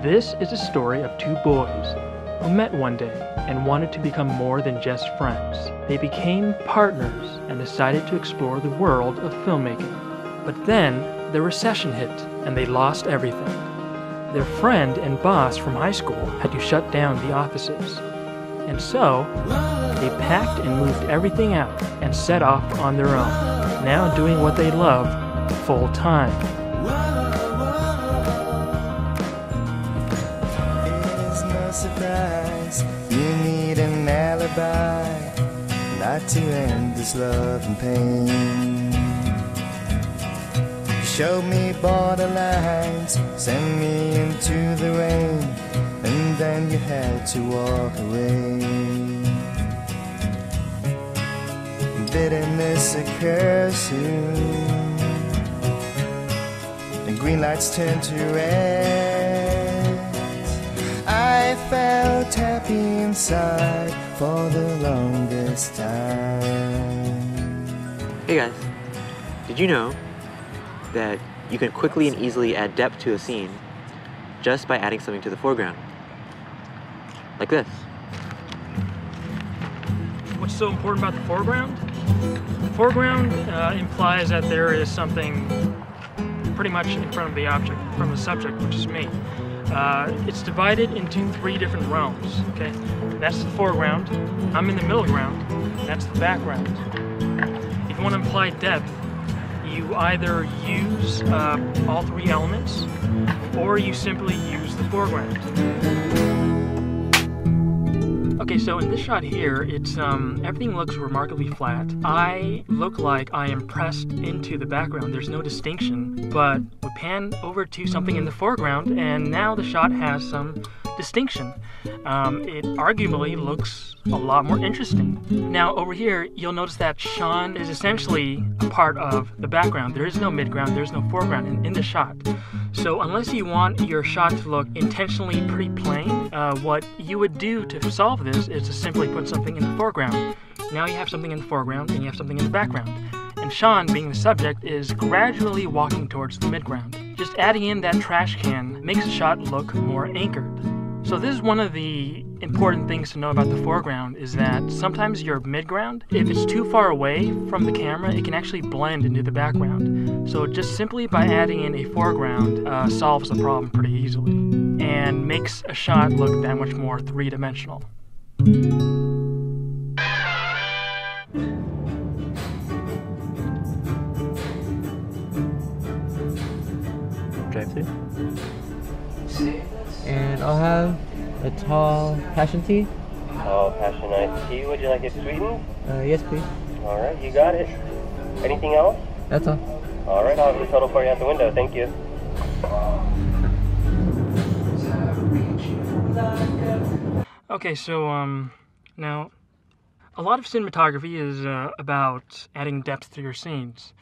This is a story of two boys who met one day and wanted to become more than just friends. They became partners and decided to explore the world of filmmaking. But then the recession hit and they lost everything. Their friend and boss from high school had to shut down the offices. And so they packed and moved everything out and set off on their own, now doing what they love full time. Surprise, you need an alibi, not to end this love and pain. You showed me borderlines, sent me into the rain, and then you had to walk away. Bitterness occurs soon, and green lights turn to red. I felt happy inside for the longest time. Hey guys, did you know that you can quickly and easily add depth to a scene just by adding something to the foreground? Like this. What's so important about the foreground? The foreground implies that there is something pretty much in front of the object, from the subject, which is me. It's divided into three different realms, okay? That's the foreground, I'm in the middle ground, that's the background. If you want to imply depth, you either use all three elements, or you simply use the foreground. Okay, so in this shot here, it's everything looks remarkably flat. I look like I am pressed into the background. There's no distinction, but we pan over to something in the foreground, and now the shot has some distinction. It arguably looks a lot more interesting. Now over here, you'll notice that Sean is essentially a part of the background. There is no midground, there's no foreground in the shot. So unless you want your shot to look intentionally pretty plain, what you would do to solve this is to simply put something in the foreground. Now you have something in the foreground and you have something in the background. And Sean, being the subject, is gradually walking towards the midground. Just adding in that trash can makes the shot look more anchored. So this is one of the important things to know about the foreground, is that sometimes your midground, if it's too far away from the camera, it can actually blend into the background. So just simply by adding in a foreground solves the problem pretty easily and makes a shot look that much more three-dimensional. Drive-thru. And I'll have a tall passion tea. Tall passion iced tea. Would you like it sweetened? Yes, please. All right, you got it. Anything else? That's all. All right, I'll have the total for you out the window. Thank you. Okay, so now a lot of cinematography is about adding depth to your scenes.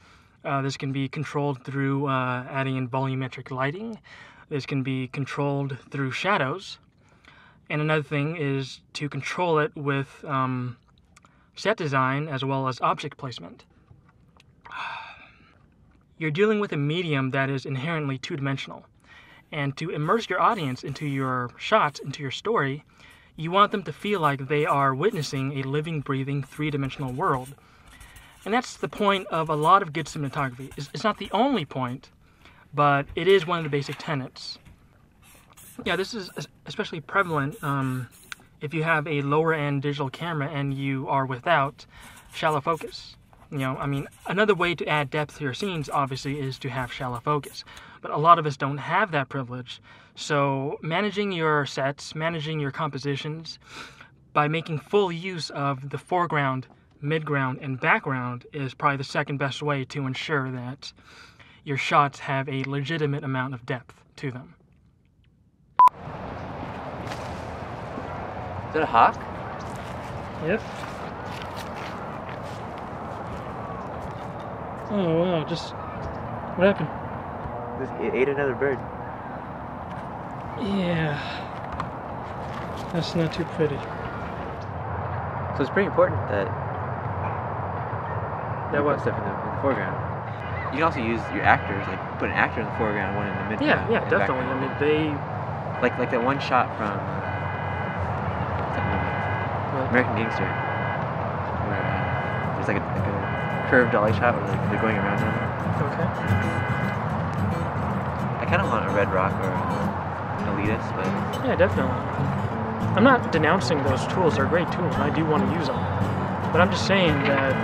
This can be controlled through adding in volumetric lighting. This can be controlled through shadows. And another thing is to control it with set design as well as object placement. You're dealing with a medium that is inherently two-dimensional. And to immerse your audience into your shots, into your story, you want them to feel like they are witnessing a living, breathing, three-dimensional world. And that's the point of a lot of good cinematography. It's not the only point, but it is one of the basic tenets. Yeah, this is especially prevalent if you have a lower-end digital camera and you are without shallow focus. You know, I mean, another way to add depth to your scenes, obviously, is to have shallow focus. But a lot of us don't have that privilege. So managing your sets, managing your compositions, by making full use of the foreground, midground, and background is probably the second best way to ensure that your shots have a legitimate amount of depth to them. Is that a hawk? Yep. Oh wow, just what happened? It ate another bird. Yeah. That's not too pretty. So it's pretty important that what? stuff in the foreground. You can also use your actors, like put an actor in the foreground, one in the midground. Yeah, definitely. I mean, Like that one shot from what's that movie? What? American Gangster, where there's like a curved dolly shot where like they're going around him. Okay. I kind of want a Red Rock or Elitist, but Yeah, definitely. I'm not denouncing those tools. They're great tools, and I do want to use them. But I'm just saying that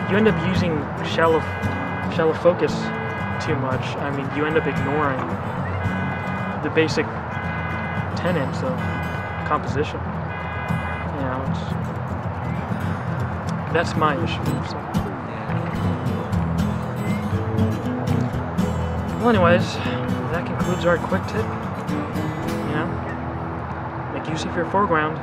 you end up using shallow focus too much. I mean, you end up ignoring the basic tenets of composition. You know, that's my issue. So. Well, anyways, that concludes our quick tip. You know, make use of your foreground.